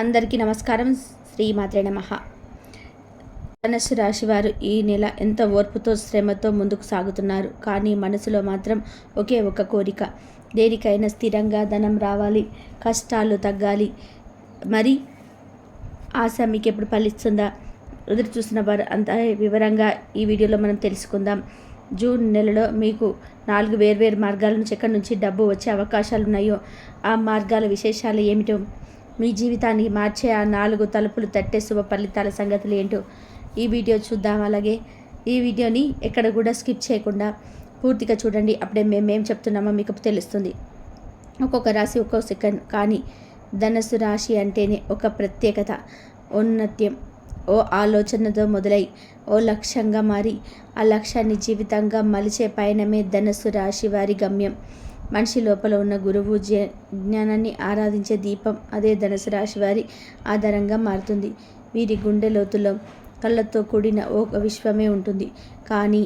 అందరికీ నమస్కారం. శ్రీమాత్రే నమః. ధనుస్సు రాశి వారు ఈ నెల ఎంత ఓర్పుతో శ్రమతో ముందుకు సాగుతున్నారు. కానీ మనసులో మాత్రం ఒకే ఒక కోరిక, దేనికైనా స్థిరంగా ధనం రావాలి, కష్టాలు తగ్గాలి. మరి ఆశ మీకు ఎప్పుడు ఫలిస్తుందా? ఎదురు చూసిన వారు అంత వివరంగా ఈ వీడియోలో మనం తెలుసుకుందాం. జూన్ నెలలో మీకు 4 వేర్వేరు మార్గాల నుంచి ఎక్కడి నుంచి డబ్బు వచ్చే అవకాశాలు ఉన్నాయో ఆ మార్గాల విశేషాలు ఏమిటో, మీ జీవితాన్ని మార్చే ఆ 4 తలుపులు తట్టే శుభ ఫలితాల సంగతులు ఏంటో ఈ వీడియో చూద్దాం. అలాగే ఈ వీడియోని ఎక్కడ కూడా స్కిప్ చేయకుండా పూర్తిగా చూడండి. అప్పుడే మేమేం చెప్తున్నామో మీకు తెలుస్తుంది. ఒక్కొక్క రాశి ఒక్కొక్క సెకండ్. కానీ ధనుస్సు రాశి అంటేనే ఒక ప్రత్యేకత, ఔన్నత్యం. ఓ ఆలోచనతో మొదలై ఓ లక్ష్యంగా మారి ఆ లక్ష్యాన్ని జీవితంగా మలిచే పయనమే ధనుస్సు రాశి వారి గమ్యం. మనిషి లోపల ఉన్న గురువు జ్ఞానాన్ని ఆరాధించే దీపం అదే ధనుసు రాశి వారి ఆధారంగా మారుతుంది. వీరి గుండె లోతులో కళ్ళతో కూడిన ఒక విశ్వమే ఉంటుంది. కానీ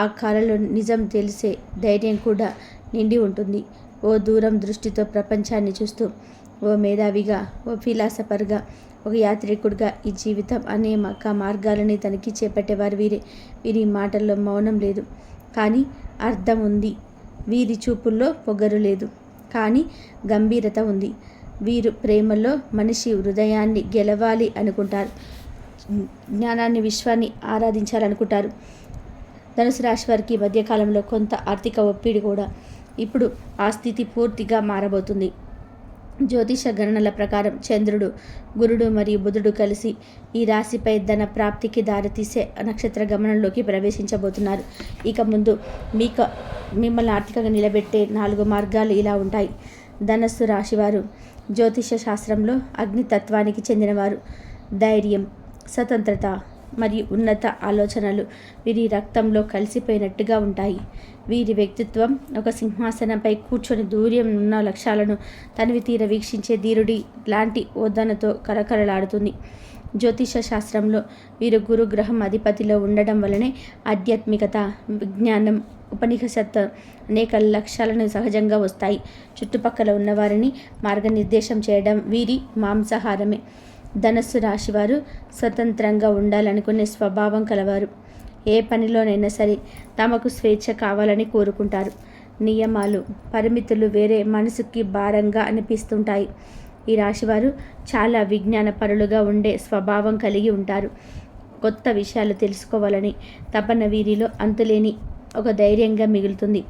ఆ కళలో నిజం తెలిసే ధైర్యం కూడా నిండి ఉంటుంది. ఓ దూరం దృష్టితో ప్రపంచాన్ని చూస్తూ, ఓ మేధావిగా, ఓ ఫిలాసఫర్గా, ఒక యాత్రికుడిగా ఈ జీవితం అనే మార్గాలని తనిఖీ చేపట్టేవారు వీరే. వీరి మాటల్లో మౌనం లేదు, కానీ అర్థం ఉంది. వీరి చూపుల్లో పొగరు లేదు, కానీ గంభీరత ఉంది. వీరు ప్రేమలో మనిషి హృదయాన్ని గెలవాలి అనుకుంటారు, జ్ఞానాన్ని, విశ్వాన్ని ఆరాధించాలనుకుంటారు. ధనుసు రాశి వారికి మధ్యకాలంలో కొంత ఆర్థిక ఒత్తిడి కూడా. ఇప్పుడు ఆ స్థితి పూర్తిగా మారబోతుంది. జ్యోతిష గణనల ప్రకారం చంద్రుడు, గురుడు మరియు బుధుడు కలిసి ఈ రాశిపై ధన ప్రాప్తికి దారితీసే నక్షత్ర గమనంలోకి ప్రవేశించబోతున్నారు. ఇక ముందు మిమ్మల్ని ఆర్థికంగా నిలబెట్టే 4 మార్గాలు ఇలా ఉంటాయి. ధనుస్సు రాశివారు జ్యోతిష శాస్త్రంలో అగ్నితత్వానికి చెందినవారు. ధైర్యం, స్వతంత్రత మరియు ఉన్నత ఆలోచనలు వీరి రక్తంలో కలిసిపోయినట్టుగా ఉంటాయి. వీరి వ్యక్తిత్వం ఒక సింహాసనంపై కూర్చొని దూరం ఉన్న లక్ష్యాలను తనివి తీర వీక్షించే ధీరుడి లాంటి ఓదనతో కలకలలాడుతుంది. జ్యోతిష శాస్త్రంలో వీరు గురుగ్రహం అధిపతిలో ఉండడం వలనే ఆధ్యాత్మికత, విజ్ఞానం, ఉపనిషత్ అనేక లక్ష్యాలను సహజంగా వస్తాయి. చుట్టుపక్కల ఉన్నవారిని మార్గనిర్దేశం చేయడం వీరి మాంసాహారమే. ధనుస్సు రాశివారు స్వతంత్రంగా ఉండాలనుకునే స్వభావం కలవారు. ఏ పనిలోనైనా సరే తమకు స్వేచ్ఛ కావాలని కోరుకుంటారు. నియమాలు, పరిమితులు వేరే మనసుకి భారంగా అనిపిస్తుంటాయి. ఈ రాశివారు చాలా విజ్ఞాన పరులుగా ఉండే స్వభావం కలిగి ఉంటారు. కొత్త విషయాలు తెలుసుకోవాలని తపన వీరిలో అంతులేని ఒక ధైర్యంగా మిగులుతుంది.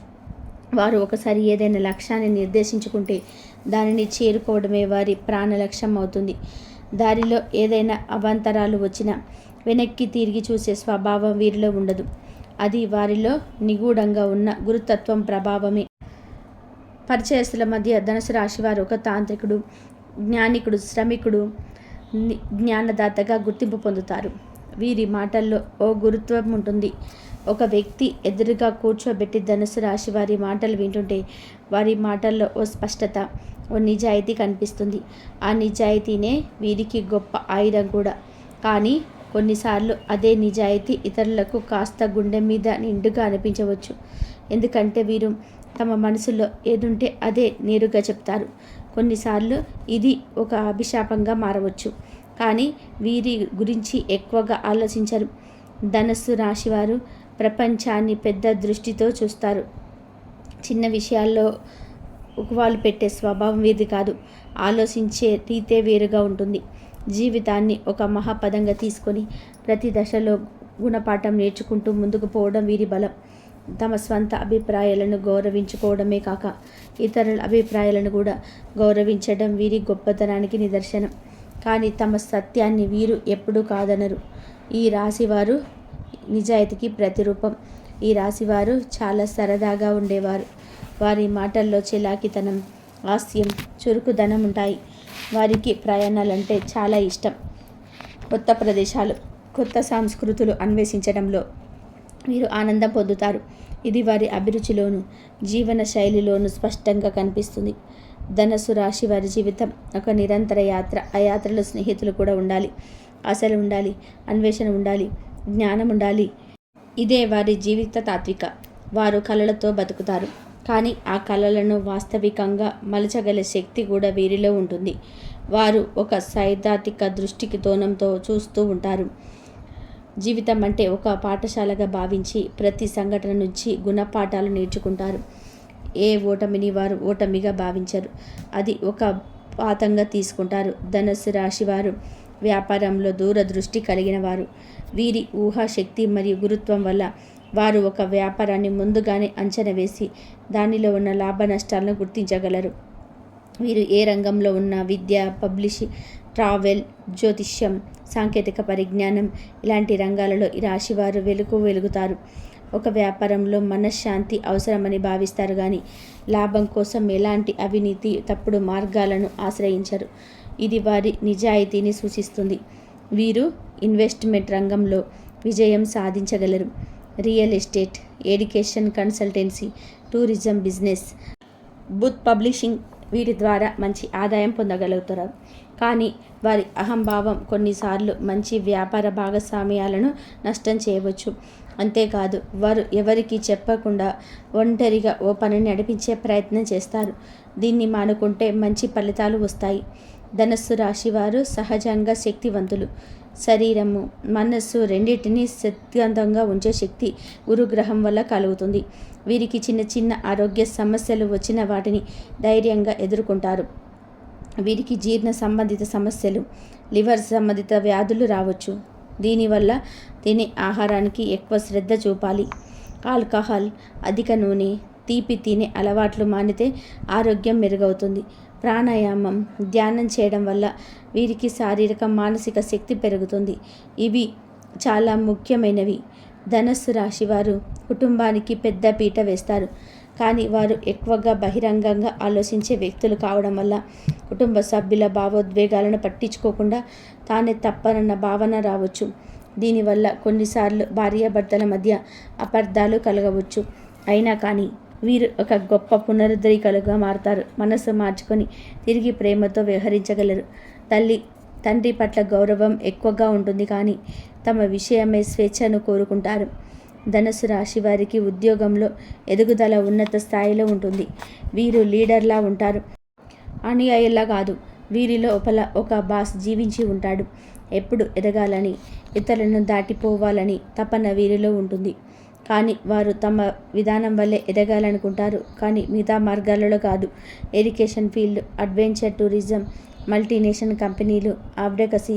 వారు ఒకసారి ఏదైనా లక్ష్యాన్ని నిర్దేశించుకుంటే దానిని చేరుకోవడమే వారి ప్రాణ లక్ష్యం అవుతుంది. దారిలో ఏదైనా అవాంతరాలు వచ్చినా వెనక్కి తిరిగి చూసే స్వభావం వీరిలో ఉండదు. అది వారిలో నిగూఢంగా ఉన్న గురుతత్వం ప్రభావమే. పరిచయస్తుల మధ్య ధనుసు రాశివారు ఒక తాంత్రికుడు, జ్ఞానికుడు, శ్రమికుడు, జ్ఞానదాతగా గుర్తింపు పొందుతారు. వీరి మాటల్లో ఓ గురుత్వం ఉంటుంది. ఒక వ్యక్తి ఎదురుగా కూర్చోబెట్టి ధనుసు రాశి వారి మాటలు వింటుంటే వారి మాటల్లో ఓ స్పష్టత, ఓ నిజాయితీ కనిపిస్తుంది. ఆ నిజాయితీనే వీరికి గొప్ప ఆయుధం కూడా. కానీ కొన్నిసార్లు అదే నిజాయితీ ఇతరులకు కాస్త గుండె మీద నిండుగా అనిపించవచ్చు. ఎందుకంటే వీరు తమ మనసులో ఏదుంటే అదే నేరుగా చెప్తారు. కొన్నిసార్లు ఇది ఒక అభిశాపంగా మారవచ్చు. కానీ వీరి గురించి ఎక్కువగా ఆలోచించరు. ధనుస్సు రాశివారు ప్రపంచాన్ని పెద్ద దృష్టితో చూస్తారు. చిన్న విషయాల్లో ఉకువాలు పెట్టే స్వభావం వీరిది కాదు. ఆలోచించే రీతే వేరుగా ఉంటుంది. జీవితాన్ని ఒక మహాపదంగా తీసుకొని ప్రతి దశలో గుణపాఠం నేర్చుకుంటూ ముందుకు పోవడం వీరి బలం. తమ స్వంత అభిప్రాయాలను గౌరవించుకోవడమే కాక ఇతరుల అభిప్రాయాలను కూడా గౌరవించడం వీరి గొప్పతనానికి నిదర్శనం. కానీ తమ సత్యాన్ని వీరు ఎప్పుడూ కాదనరు. ఈ రాశివారు నిజాయితీకి ప్రతిరూపం. ఈ రాశివారు చాలా సరదాగా ఉండేవారు. వారి మాటల్లో చిలాకితనం, హాస్యం, చురుకుదనం ఉంటాయి. వారికి ప్రయాణాలంటే చాలా ఇష్టం. కొత్త ప్రదేశాలు, కొత్త సంస్కృతులు అన్వేషించడంలో వీరు ఆనందం పొందుతారు. ఇది వారి అభిరుచిలోను, జీవన శైలిలోను స్పష్టంగా కనిపిస్తుంది. ధనుస్సు రాశి వారి జీవితం ఒక నిరంతర యాత్ర. ఆ యాత్రలో స్నేహితులు కూడా ఉండాలి, ఆశలు ఉండాలి, అన్వేషణ ఉండాలి, జ్ఞానం ఉండాలి. ఇదే వారి జీవిత తాత్విక. వారు కలలతో బతుకుతారు. కానీ ఆ కళలను వాస్తవికంగా మలచగల శక్తి కూడా వీరిలో ఉంటుంది. వారు ఒక సైద్ధాంతిక దృష్టికి తోనంతో చూస్తూ ఉంటారు. జీవితం అంటే ఒక పాఠశాలగా భావించి ప్రతి సంఘటన నుంచి గుణపాఠాలు నేర్చుకుంటారు. ఏ ఓటమిని వారు ఓటమిగా భావించరు, అది ఒక పాతంగా తీసుకుంటారు. ధనుస్సు రాశి వారు వ్యాపారంలో దూరదృష్టి కలిగిన వారు. వీరి ఊహాశక్తి మరియు గురుత్వం వల్ల వారు ఒక వ్యాపారాన్ని ముందుగానే అంచనా వేసి దానిలో ఉన్న లాభ నష్టాలను గుర్తించగలరు. వీరు ఏ రంగంలో ఉన్న విద్య, పబ్లిషింగ్, ట్రావెల్, జ్యోతిష్యం, సాంకేతిక పరిజ్ఞానం ఇలాంటి రంగాలలో ఈ రాశివారు వెలుగుతారు. ఒక వ్యాపారంలో మనశ్శాంతి అవసరమని భావిస్తారు కానీ లాభం కోసం ఎలాంటి అవినీతి, తప్పుడు మార్గాలను ఆశ్రయించరు. ఇది వారి నిజాయితీని సూచిస్తుంది. వీరు ఇన్వెస్ట్మెంట్ రంగంలో విజయం సాధించగలరు. Real estate, education, consultancy, tourism business, book publishing వీటి ద్వారా మంచి ఆదాయం పొందగలుగుతారు. కానీ వారి అహంభావం కొన్నిసార్లు మంచి వ్యాపార భాగస్వామ్యాలను నష్టం చేయవచ్చు. అంతేకాదు వారు ఎవరికి చెప్పకుండా ఒంటరిగా ఓ పనిని నడిపించే ప్రయత్నం చేస్తారు. దీన్ని మానుకుంటే మంచి ఫలితాలు వస్తాయి. ధనస్సు రాశి వారు సహజంగా శక్తివంతులు. శరీరము, మనస్సు రెండింటినీ శక్తివంతంగా ఉంచే శక్తి గురుగ్రహం వల్ల కలుగుతుంది. వీరికి చిన్న చిన్న ఆరోగ్య సమస్యలు వచ్చిన వాటిని ధైర్యంగా ఎదుర్కొంటారు. వీరికి జీర్ణ సంబంధిత సమస్యలు, లివర్ సంబంధిత వ్యాధులు రావచ్చు. దీనివల్ల తినే ఆహారానికి ఎక్కువ శ్రద్ధ చూపాలి. ఆల్కహాల్, అధిక నూనె, తీపి తినే అలవాట్లు మానితే ఆరోగ్యం మెరుగవుతుంది. ప్రాణాయామం, ధ్యానం చేయడం వల్ల వీరికి శారీరక, మానసిక శక్తి పెరుగుతుంది. ఇవి చాలా ముఖ్యమైనవి. ధనస్సు రాశి వారు కుటుంబానికి పెద్ద పీట వేస్తారు. కానీ వారు ఎక్కువగా బహిరంగంగా ఆలోచించే వ్యక్తులు కావడం వల్ల కుటుంబ సభ్యుల భావోద్వేగాలను పట్టించుకోకుండా తానే తప్పనన్న భావన రావచ్చు. దీనివల్ల కొన్నిసార్లు భార్యాభర్తల మధ్య అపార్థాలు కలగవచ్చు. అయినా కానీ వీరు ఒక గొప్ప పునరుద్ధరికలుగా మారుతారు. మనసు మార్చుకొని తిరిగి ప్రేమతో వ్యవహరించగలరు. తండ్రి పట్ల గౌరవం ఎక్కువగా ఉంటుంది కానీ తమ విషయమై స్వేచ్ఛను కోరుకుంటారు. ధనుసు రాశి వారికి ఉద్యోగంలో ఎదుగుదల ఉన్నత స్థాయిలో ఉంటుంది. వీరు లీడర్లా ఉంటారు, అనుయాయుల్లా కాదు. వీరిలో లోపల ఒక బాస్ జీవించి ఉంటాడు. ఎప్పుడు ఎదగాలని, ఇతరులను దాటిపోవాలని తపన వీరిలో ఉంటుంది. కానీ వారు తమ విధానం వల్లే ఎదగాలనుకుంటారు, కానీ మిగతా మార్గాలలో కాదు. Education field, adventure tourism, multinational కంపెనీలు, అడ్వొకసీ,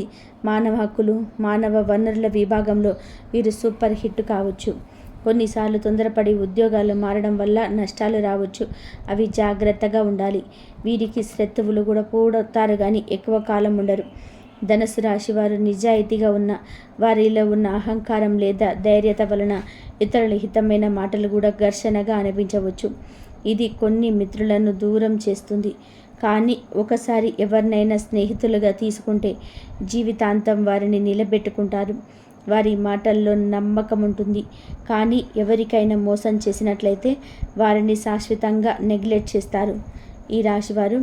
మానవ హక్కులు, మానవ వనరుల విభాగంలో వీరు సూపర్ హిట్ కావచ్చు. కొన్నిసార్లు తొందరపడి ఉద్యోగాలు మారడం వల్ల నష్టాలు రావచ్చు. అవి జాగ్రత్తగా ఉండాలి. వీరికి శత్రువులు కూడా కూడతారు కానీ ఎక్కువ కాలం ఉండరు. ధనుసు రాశి వారు నిజాయితీగా ఉన్న వారిలో ఉన్న అహంకారం లేదా ధైర్యత వలన ఇతరుల హితమైన మాటలు కూడా ఘర్షణగా అనిపించవచ్చు. ఇది కొన్ని మిత్రులను దూరం చేస్తుంది. కానీ ఒకసారి ఎవరినైనా స్నేహితులుగా తీసుకుంటే జీవితాంతం వారిని నిలబెట్టుకుంటారు. వారి మాటల్లో నమ్మకం ఉంటుంది. కానీ ఎవరికైనా మోసం చేసినట్లయితే వారిని శాశ్వతంగా నెగ్లెక్ట్ చేస్తారు. ఈ రాశివారు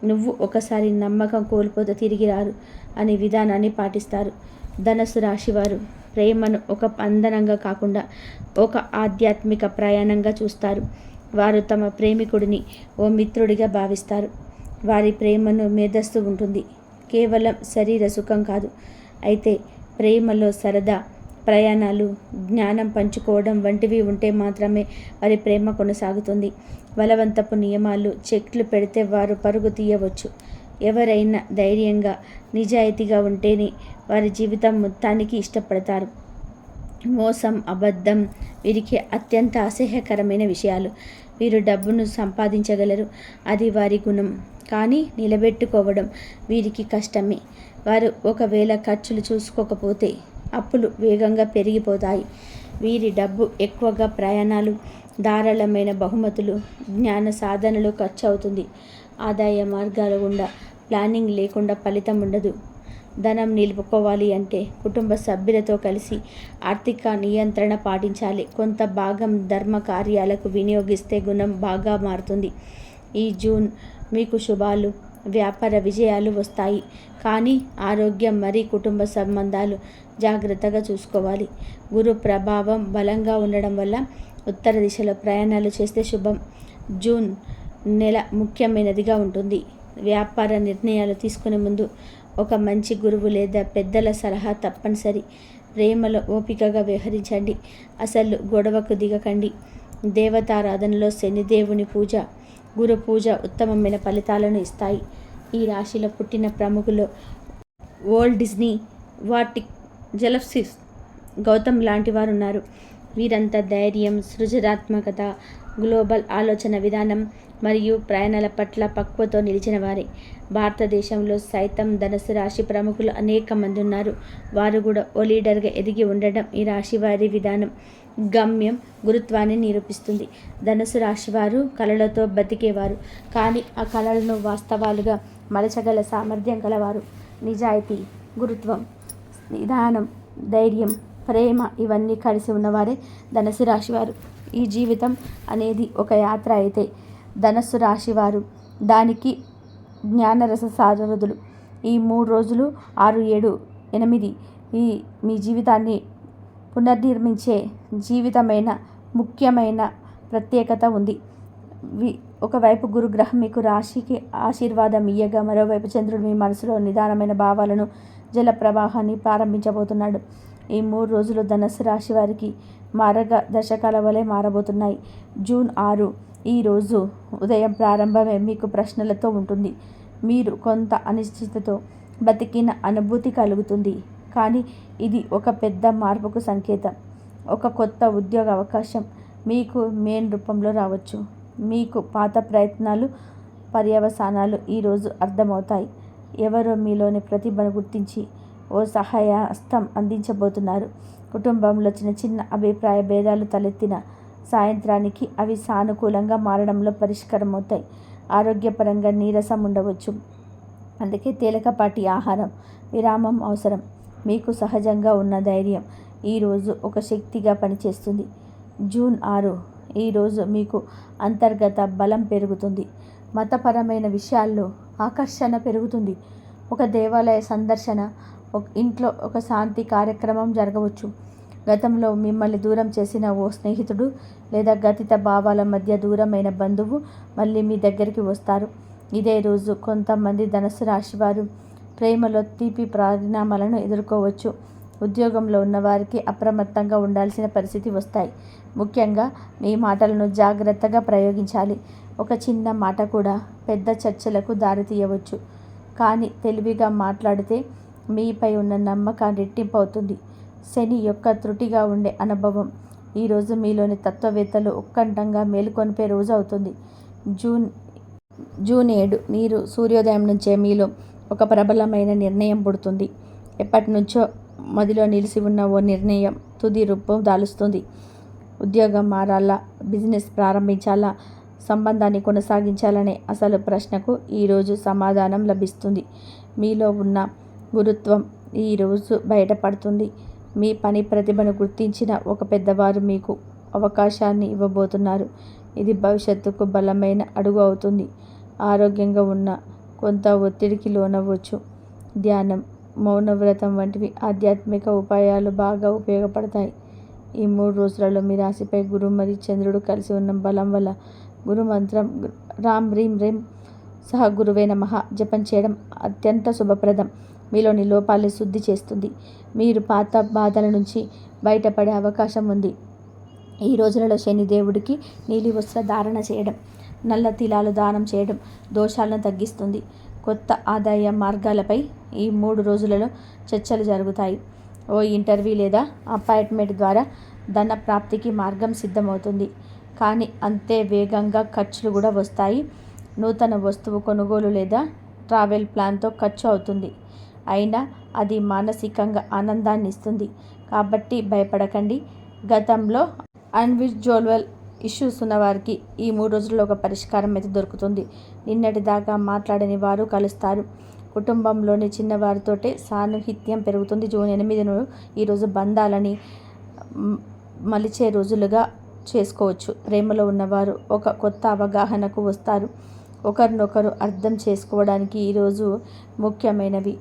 నువ్వు ఒకసారి నమ్మకం కోల్పోతే తిరిగి రారు అనే విధానాన్ని పాటిస్తారు. ధనుసు రాశివారు ప్రేమను ఒక బంధనంగా కాకుండా ఒక ఆధ్యాత్మిక ప్రయాణంగా చూస్తారు. వారు తమ ప్రేమికుడిని ఓ మిత్రుడిగా భావిస్తారు. వారి ప్రేమను మేధస్సు ఉంటుంది, కేవలం శరీర సుఖం కాదు. అయితే ప్రేమలో సరదా, ప్రయాణాలు, జ్ఞానం పంచుకోవడం వంటివి ఉంటే మాత్రమే వారి ప్రేమ కొనసాగుతుంది. బలవంతపు నియమాలు, చెక్లు పెడితే వారు పరుగు తీయవచ్చు. ఎవరైనా ధైర్యంగా, నిజాయితీగా ఉంటేనే వారి జీవితం మొత్తానికి ఇష్టపడతారు. మోసం, అబద్ధం వీరికి అత్యంత అసహ్యకరమైన విషయాలు. వీరు డబ్బును సంపాదించగలరు, అది వారి గుణం. కానీ నిలబెట్టుకోవడం వీరికి కష్టమే. వారు ఒకవేళ ఖర్చులు చూసుకోకపోతే అప్పులు వేగంగా పెరిగిపోతాయి. వీరి డబ్బు ఎక్కువగా ప్రయాణాలు, ధారాళమైన బహుమతులు, జ్ఞాన సాధనలు ఖర్చు అవుతుంది. ఆదాయ మార్గాల గుండా ప్లానింగ్ లేకుండా ఫలితం ఉండదు. ధనం నిలుపుకోవాలి అంటే కుటుంబ సభ్యులతో కలిసి ఆర్థిక నియంత్రణ పాటించాలి. కొంత భాగం ధర్మ కార్యాలకు వినియోగిస్తే గుణం బాగా మారుతుంది. ఈ జూన్ మీకు శుభాలు, వ్యాపార విజయాలు వస్తాయి. కానీ ఆరోగ్యం మరియు కుటుంబ సంబంధాలు జాగ్రత్తగా చూసుకోవాలి. గురు ప్రభావం బలంగా ఉండడం వల్ల ఉత్తర దిశలో ప్రయాణాలు చేస్తే శుభం. జూన్ నెల ముఖ్యమైనదిగా ఉంటుంది. వ్యాపార నిర్ణయాలు తీసుకునే ముందు ఒక మంచి గురువు లేదా పెద్దల సలహా తప్పనిసరి. ప్రేమలో ఓపికగా వ్యవహరించండి. అసలు గొడవకు దిగకండి. దేవతారాధనలో శనిదేవుని పూజ, గురు పూజ ఉత్తమమైన ఫలితాలను ఇస్తాయి. ఈ రాశిలో పుట్టిన ప్రముఖులు వాల్ట్ డిజ్నీ, వాటిక్ జెఫెర్సన్, గౌతమ్ లాంటి వారు ఉన్నారు. వీరంతా ధైర్యం, సృజనాత్మకత, గ్లోబల్ ఆలోచన విధానం మరియు ప్రయాణాల పట్ల పక్వతో నిలిచిన వారే. భారతదేశంలో సైతం ధనుసు రాశి ప్రముఖులు అనేక మంది ఉన్నారు. వారు కూడా ఓ లీడర్గా ఎదిగి ఉండడం ఈ రాశి వారి విధానం, గమ్యం, గురుత్వాన్ని నిరూపిస్తుంది. ధనుసు రాశి వారు కళలతో బతికేవారు, కానీ ఆ కళలను వాస్తవాలుగా మలచగల సామర్థ్యం గలవారు. నిజాయితీ, గురుత్వం, నిదానం, ధైర్యం, ప్రేమ ఇవన్నీ కలిసి ఉన్నవారే ధనుసు రాశివారు. ఈ జీవితం అనేది ఒక యాత్ర అయితే ధనుస్సు రాశివారు దానికి జ్ఞానరస సారథులు. ఈ 3 రోజులు 6, 7, 8 ఈ మీ జీవితాన్ని పునర్నిర్మించే జీవితమైన ముఖ్యమైన ప్రత్యేకత ఉంది. ఒకవైపు గురుగ్రహం మీకు రాశికి ఆశీర్వాదం ఇయ్యగా, మరోవైపు చంద్రుడు మీ మనసులో నిదానమైన భావాలను, జల ప్రవాహాన్ని ప్రారంభించబోతున్నాడు. ఈ 3 రోజులు ధనుస్సు రాశి వారికి మార్గదర్శకాల వలె మారబోతున్నాయి. జూన్ 6 ఈ రోజు ఉదయం ప్రారంభమే మీకు ప్రశ్నలతో ఉంటుంది. మీరు కొంత అనిశ్చితతో బతికిన అనుభూతి కలుగుతుంది. కానీ ఇది ఒక పెద్ద మార్పుకు సంకేతం. ఒక కొత్త ఉద్యోగ అవకాశం మీకు మెయిల్ రూపంలో రావచ్చు. మీకు పాత ప్రయత్నాలు, పర్యవసానాలు ఈరోజు అర్థమవుతాయి. ఎవరో మీలోని ప్రతిభను గుర్తించి ఓ సహాయ హస్తం అందించబోతున్నారు. కుటుంబంలో చిన్న చిన్న అభిప్రాయ భేదాలు తలెత్తిన సాయంత్రానికి అవి సానుకూలంగా మారడంలో పరిష్కారం అవుతాయి. ఆరోగ్యపరంగా నీరసం ఉండవచ్చు, అందుకే తేలికపాటి ఆహారం, విరామం అవసరం. మీకు సహజంగా ఉన్న ధైర్యం ఈరోజు ఒక శక్తిగా పనిచేస్తుంది. జూన్ 6 ఈరోజు మీకు అంతర్గత బలం పెరుగుతుంది. మతపరమైన విషయాల్లో ఆకర్షణ పెరుగుతుంది. ఒక దేవాలయ సందర్శన, ఇంట్లో ఒక శాంతి కార్యక్రమం జరగవచ్చు. గతంలో మిమ్మల్ని దూరం చేసిన ఓ స్నేహితుడు లేదా గతిత భావాల మధ్య దూరమైన బంధువు మళ్ళీ మీ దగ్గరికి వస్తారు. ఇదే రోజు కొంతమంది ధనుస్సు రాశివారు ప్రేమలో తీపి పరిణామాలను ఎదుర్కోవచ్చు. ఉద్యోగంలో ఉన్నవారికి అప్రమత్తంగా ఉండాల్సిన పరిస్థితి వస్తాయి. ముఖ్యంగా మీ మాటలను జాగ్రత్తగా ప్రయోగించాలి. ఒక చిన్న మాట కూడా పెద్ద చర్చలకు దారితీయవచ్చు. కానీ తెలివిగా మాట్లాడితే మీపై ఉన్న నమ్మకం రెట్టింపు అవుతుంది. శని యొక్క త్రుటిగా ఉండే అనుభవం ఈరోజు మీలోని తత్వవేత్తలు ఉత్కంఠంగా మేలుకొనిపే రోజు అవుతుంది. జూన్ 7 మీరు సూర్యోదయం నుంచే మీలో ఒక ప్రబలమైన నిర్ణయం పుడుతుంది. ఎప్పటి నుంచో మదిలో నిలిచి ఉన్న ఓ నిర్ణయం తుది రూపం దాలుస్తుంది. ఉద్యోగం మారాలా, బిజినెస్ ప్రారంభించాలా, సంబంధాన్ని కొనసాగించాలనే అసలు ప్రశ్నకు ఈరోజు సమాధానం లభిస్తుంది. మీలో ఉన్న గురుత్వం ఈరోజు బయటపడుతుంది. మీ పని ప్రతిభను గుర్తించిన ఒక పెద్దవారు మీకు అవకాశాన్ని ఇవ్వబోతున్నారు. ఇది భవిష్యత్తుకు బలమైన అడుగు అవుతుంది. ఆరోగ్యంగా ఉన్న కొంత ఒత్తిడికి లోనవ్వచ్చు. ధ్యానం, మౌనవ్రతం వంటివి ఆధ్యాత్మిక ఉపాయాలు బాగా ఉపయోగపడతాయి. ఈ 3 రోజులలో మీ రాశిపై గురు మరియు చంద్రుడు కలిసి ఉన్న బలం వల్ల గురు మంత్రం రాం హ్రీం రేం సహ గురువే నమః జపం చేయడం అత్యంత శుభప్రదం. మీలోని లోపాలను శుద్ధి చేస్తుంది. మీరు పాత బాధల నుంచి బయటపడే అవకాశం ఉంది. ఈ రోజులలో శనిదేవుడికి నీలి వస్త్ర ధారణ చేయడం, నల్ల తిలాలు దానం చేయడం దోషాలను తగ్గిస్తుంది. కొత్త ఆదాయ మార్గాలపై ఈ 3 రోజులలో చర్చలు జరుగుతాయి. ఓ ఇంటర్వ్యూ లేదా అపాయింట్మెంట్ ద్వారా ధన ప్రాప్తికి మార్గం సిద్ధమవుతుంది. కానీ అంతే వేగంగా ఖర్చులు కూడా వస్తాయి. నూతన వస్తువు కొనుగోలు లేదా ట్రావెల్ ప్లాన్తో ఖర్చు అవుతుంది. అయినా అది మానసికంగా ఆనందాన్ని ఇస్తుంది. కాబట్టి భయపడకండి. గతంలో అన్రిజాల్వ్డ్ ఇష్యూస్ ఉన్నవారికి ఈ 3 రోజుల్లో ఒక పరిష్కారం అయితే దొరుకుతుంది. నిన్నటి దాకా మాట్లాడని వారు కలుస్తారు. కుటుంబంలోని చిన్నవారితోటే సాన్నిహిత్యం పెరుగుతుంది. జూన్ 8 ఈరోజు బంధాలని మలిచే రోజులుగా చేసుకోవచ్చు. ప్రేమలో ఉన్నవారు ఒక కొత్త అవగాహనకు వస్తారు. ఒకరినొకరు అర్థం చేసుకోవడానికి ఈరోజు ముఖ్యమైనవి.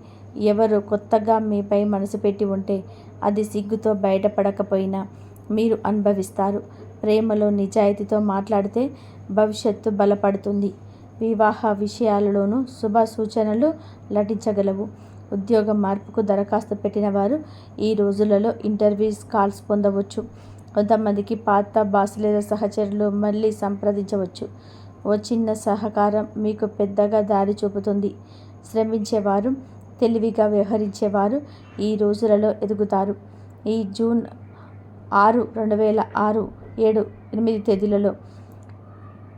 ఎవరు కొత్తగా మీపై మనసు పెట్టి ఉంటే అది సిగ్గుతో బయటపడకపోయినా మీరు అనుభవిస్తారు. ప్రేమలో నిజాయితీతో మాట్లాడితే భవిష్యత్తు బలపడుతుంది. వివాహ విషయాలలోనూ శుభ సూచనలు లభించగలవు. ఉద్యోగం మార్పుకు దరఖాస్తు పెట్టిన వారు ఈ రోజులలో ఇంటర్వ్యూస్ కాల్స్ పొందవచ్చు. కొంతమందికి పాత బాస్ లేదా సహచరులు మళ్ళీ సంప్రదించవచ్చు. ఓ చిన్న సహకారం మీకు పెద్దగా దారి చూపుతుంది. శ్రమించేవారు, తెలివిగా వ్యవహరించేవారు ఈ రోజులలో ఎదుగుతారు. ఈ జూన్ 6, 2006, 7, 8 తేదీలలో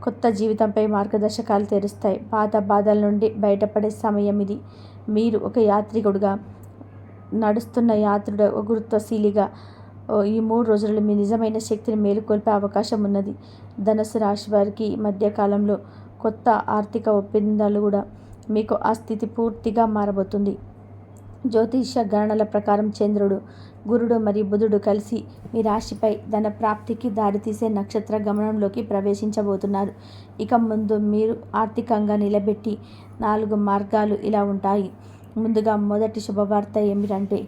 కొత్త జీవితంపై మార్గదర్శకాలు తెరుస్తాయి. పాత బాధల నుండి బయటపడే సమయం ఇది. మీరు ఒక యాత్రికుడుగా, నడుస్తున్న యాత్రుడు, గురుత్వశీలిగా ఈ 3 రోజులలో మీ నిజమైన శక్తిని మేలుకొల్పే అవకాశం ఉన్నది. ధనుసు రాశి వారికి ఈ మధ్యకాలంలో కొత్త ఆర్థిక ఒప్పందాలు కూడా మీకు ఆ స్థితి పూర్తిగా మారబోతుంది. జ్యోతిష గణనల ప్రకారం చంద్రుడు, గురుడు మరియు బుధుడు కలిసి మీ రాశిపై ధన ప్రాప్తికి దారితీసే నక్షత్ర గమనంలోకి ప్రవేశించబోతున్నారు. ఇక ముందు మీరు ఆర్థికంగా నిలబెట్టి 4 మార్గాలు ఇలా ఉంటాయి. ముందుగా మొదటి శుభవార్త ఏమిటంటే,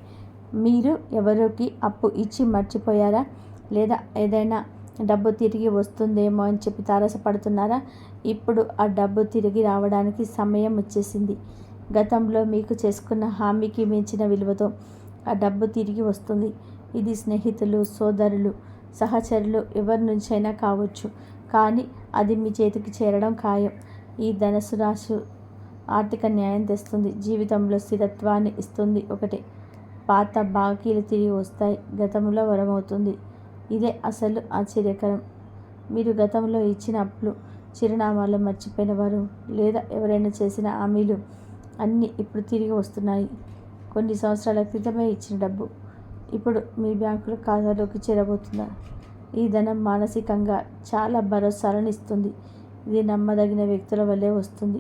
మీరు ఎవరికి అప్పు ఇచ్చి మర్చిపోయారా? లేదా ఏదైనా డబ్బు తిరిగి వస్తుందేమో అని చెప్పి తారసపడుతున్నారా? ఇప్పుడు ఆ డబ్బు తిరిగి రావడానికి సమయం వచ్చేసింది. గతంలో మీకు చేసుకున్న హామీకి మించిన విలువతో ఆ డబ్బు తిరిగి వస్తుంది. ఇది స్నేహితులు, సోదరులు, సహచరులు ఎవరి నుంచైనా కావచ్చు, కానీ అది మీ చేతికి చేరడం ఖాయం. ఈ ధనుసు రాశి ఆర్థిక న్యాయం తెస్తుంది. జీవితంలో స్థిరత్వాన్ని ఇస్తుంది. ఒకటే, పాత బాకీలు తిరిగి వస్తాయి. గతంలో వరమవుతుంది. ఇదే అసలు ఆశ్చర్యకరం. మీరు గతంలో ఇచ్చిన అప్పులు, చిరునామాలు మర్చిపోయిన వారు, లేదా ఎవరైనా చేసిన హామీలు అన్నీ ఇప్పుడు తిరిగి వస్తున్నాయి. కొన్ని సంవత్సరాల క్రితమే ఇచ్చిన డబ్బు ఇప్పుడు మీ బ్యాంకుల ఖాతాలోకి చేరబోతుందా? ఈ ధనం మానసికంగా చాలా భరోసాలను ఇస్తుంది. ఇది నమ్మదగిన వ్యక్తుల వల్లే వస్తుంది.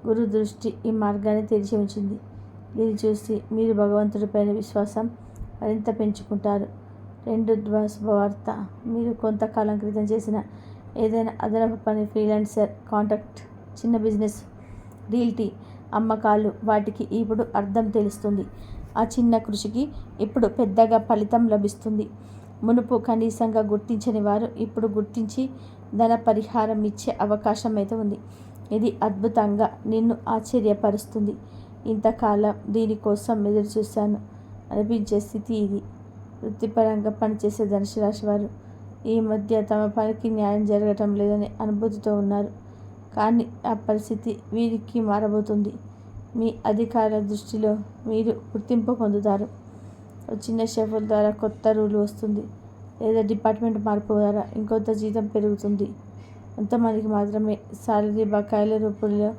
గురు దృష్టి ఈ మార్గాన్ని తెరిచి ఉంచింది. దీన్ని చూసి మీరు భగవంతుడిపైన విశ్వాసం మరింత పెంచుకుంటారు. 2వ శుభవార్త, మీరు కొంతకాలం క్రితం చేసిన ఏదైనా అదనపు పని, ఫ్రీలాన్సర్, కాంట్రాక్ట్, చిన్న బిజినెస్, రియల్టీ, అమ్మకాలు, వాటికి ఇప్పుడు అర్థం తెలుస్తుంది. ఆ చిన్న కృషికి ఇప్పుడు పెద్దగా ఫలితం లభిస్తుంది. మునుపు కనీసంగా గుర్తించని వారు ఇప్పుడు గుర్తించి ధన పరిహారం ఇచ్చే అవకాశం అయితే ఉంది. ఇది అద్భుతంగా నిన్ను ఆశ్చర్యపరుస్తుంది. ఇంతకాలం దీనికోసం ఎదురు చూశాను అనిపించే స్థితి ఇది. వృత్తిపరంగా పనిచేసే ధనుసు రాశి వారు ఈ మధ్య తమ పనికి న్యాయం జరగటం లేదనే అనుభూతితో ఉన్నారు. కానీ ఆ పరిస్థితి వీరికి మారబోతుంది. మీ అధికారుల దృష్టిలో మీరు గుర్తింపు పొందుతారు. చిన్న షెఫ్ల ద్వారా కొత్త రూల్ వస్తుంది, లేదా డిపార్ట్మెంట్ మార్పు ద్వారా ఇంకొంత జీతం పెరుగుతుంది. కొంతమందికి మాత్రమే సాలరీ బకాయిల రూపంలో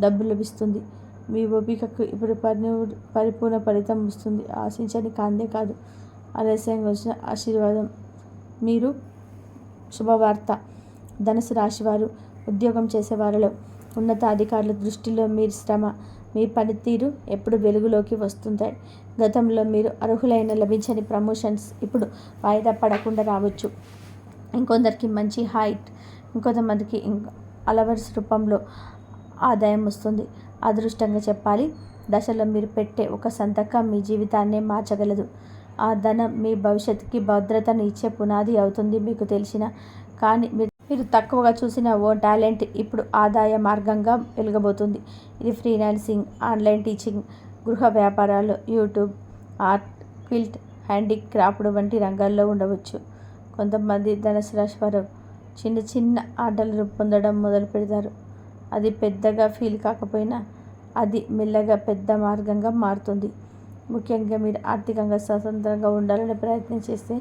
డబ్బు లభిస్తుంది. మీ ఓపికకు ఇప్పుడు పరిపూర్ణ ఫలితం వస్తుంది. ఆశించని కాందే కాదు, ఆలస్యంగా వచ్చిన ఆశీర్వాదం. మీరు శుభవార్త, ధనుసు రాశివారు ఉద్యోగం చేసేవారిలో ఉన్నతాధికారుల దృష్టిలో మీ శ్రమ, మీ పనితీరు ఎప్పుడు వెలుగులోకి వస్తుంటాయి. గతంలో మీరు అర్హులైన లభించని ప్రమోషన్స్ ఇప్పుడు వాయిదా పడకుండా రావచ్చు. ఇంకొందరికి మంచి హైట్, ఇంకొంతమందికి అలవర్స్ రూపంలో ఆదాయం వస్తుంది. అదృష్టంగా చెప్పాలి, దశలో మీరు పెట్టే ఒక సంతకం మీ జీవితాన్నే మార్చగలదు. ఆ ధనం మీ భవిష్యత్తుకి భద్రతను ఇచ్చే పునాది అవుతుంది. మీకు తెలిసిన కానీ మీరు తక్కువగా చూసిన ఓ టాలెంట్ ఇప్పుడు ఆదాయ మార్గంగా వెలగబోతుంది. ఇది ఫ్రీలాన్సింగ్, ఆన్లైన్ టీచింగ్, గృహ వ్యాపారాలు, యూట్యూబ్, ఆర్ట్, క్విల్ట్, హ్యాండీక్రాఫ్ట్ వంటి రంగాల్లో ఉండవచ్చు. కొంతమంది ధనుసు రాశి వారు చిన్న చిన్న ఆర్డర్లు పొందడం మొదలు పెడతారు. అది పెద్దగా ఫీల్ కాకపోయినా అది మెల్లగా పెద్ద మార్గంగా మారుతుంది. ముఖ్యంగా మీరు ఆర్థికంగా స్వతంత్రంగా ఉండాలని ప్రయత్నం చేస్తే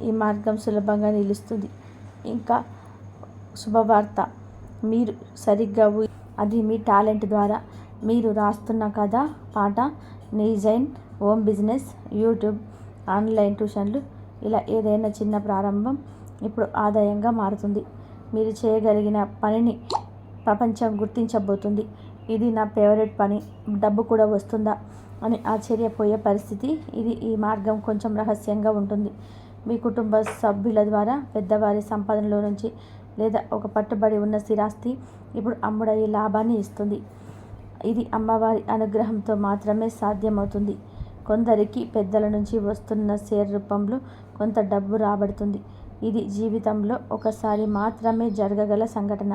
ఈ మార్గం సులభంగా నిలుస్తుంది. ఇంకా శుభవార్త, మీరు సరిగ్గా అది మీ టాలెంట్ ద్వారా మీరు రాస్తున్న కథ, పాట, design, home business, YouTube, online ట్యూషన్లు, ఇలా ఏదైనా చిన్న ప్రారంభం ఇప్పుడు ఆదాయంగా మారుతుంది. మీరు చేయగలిగిన పనిని ప్రపంచం గుర్తించబోతుంది. ఇది నా ఫేవరెట్ పని, డబ్బు కూడా వస్తుందా అని ఆశ్చర్యపోయే పరిస్థితి ఇది. ఈ మార్గం కొంచెం రహస్యంగా ఉంటుంది. మీ కుటుంబ సభ్యుల ద్వారా పెద్దవారి సంపాదనలో నుంచి లేదా ఒక పట్టుబడి ఉన్న స్థిరాస్తి ఇప్పుడు అమ్ముడయ్యే లాభాన్ని ఇస్తుంది. ఇది అమ్మవారి అనుగ్రహంతో మాత్రమే సాధ్యమవుతుంది. కొందరికి పెద్దల నుంచి వస్తున్న షేర్ రూపంలో కొంత డబ్బు రాబడుతుంది. ఇది జీవితంలో ఒకసారి మాత్రమే జరగగల సంఘటన.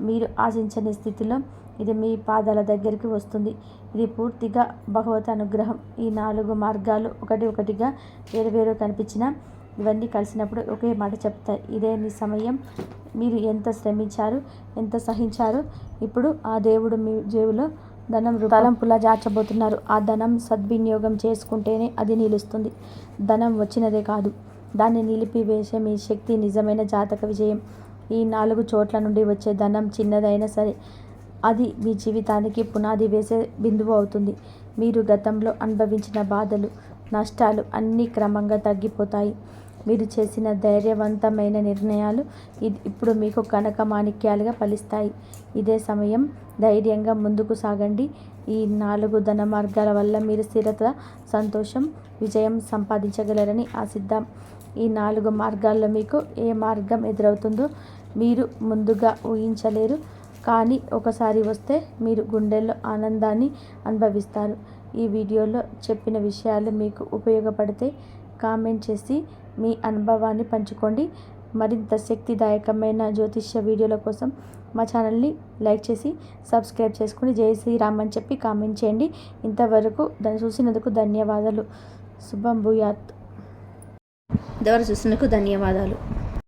మీరు ఆశించని స్థితిలో ఇది మీ పాదాల దగ్గరికి వస్తుంది. ఇది పూర్తిగా భగవత్ అనుగ్రహం. ఈ 4 మార్గాలు ఒకటిగా వేరువేరు కనిపించినా ఇవన్నీ కలిసినప్పుడు ఒకే మాట చెప్తాయి. ఇదే నీ సమయం. మీరు ఎంత శ్రమించారు, ఎంత సహించారు. ఇప్పుడు ఆ దేవుడు మీ జేబులో ధనం తలంపులా జార్చబోతున్నారు. ఆ ధనం సద్వినియోగం చేసుకుంటేనే అది నిలుస్తుంది. ధనం వచ్చినదే కాదు, దాన్ని నిలిపివేసే మీ శక్తి నిజమైన జాతక విజయం. ఈ 4 చోట్ల నుండి వచ్చే ధనం చిన్నదైనా సరే అది మీ జీవితానికి పునాది వేసే బిందువు అవుతుంది. మీరు గతంలో అనుభవించిన బాధలు, నష్టాలు అన్నీ క్రమంగా తగ్గిపోతాయి. మీరు చేసిన ధైర్యవంతమైన నిర్ణయాలు ఇప్పుడు మీకు కనక మాణిక్యాలుగా ఫలిస్తాయి. ఇదే సమయం. ధైర్యంగా ముందుకు సాగండి. ఈ 4 ధన మార్గాల వల్ల మీరు స్థిరత, సంతోషం, విజయం సంపాదించగలరని ఆశిద్దాం. ఈ 4 మార్గాల్లో మీకు ఏ మార్గం ఎదురవుతుందో మీరు ముందుగా ఊహించలేరు. కానీ ఒకసారి వస్తే మీరు గుండెల్లో ఆనందాన్ని అనుభవిస్తారు. ఈ వీడియోలో చెప్పిన విషయాలు మీకు ఉపయోగపడితే కామెంట్ చేసి మీ అనుభవాన్ని పంచుకోండి. మరింత శక్తిదాయకమైన జ్యోతిష్య వీడియోల కోసం మా ఛానల్ని లైక్ చేసి సబ్స్క్రైబ్ చేసుకుని జై శ్రీరామ్ అని చెప్పి కామెంట్ చేయండి. ఇంతవరకు చూసినందుకు ధన్యవాదాలు. శుభం భూయాత్. ఇంతవరకు చూసినందుకు ధన్యవాదాలు.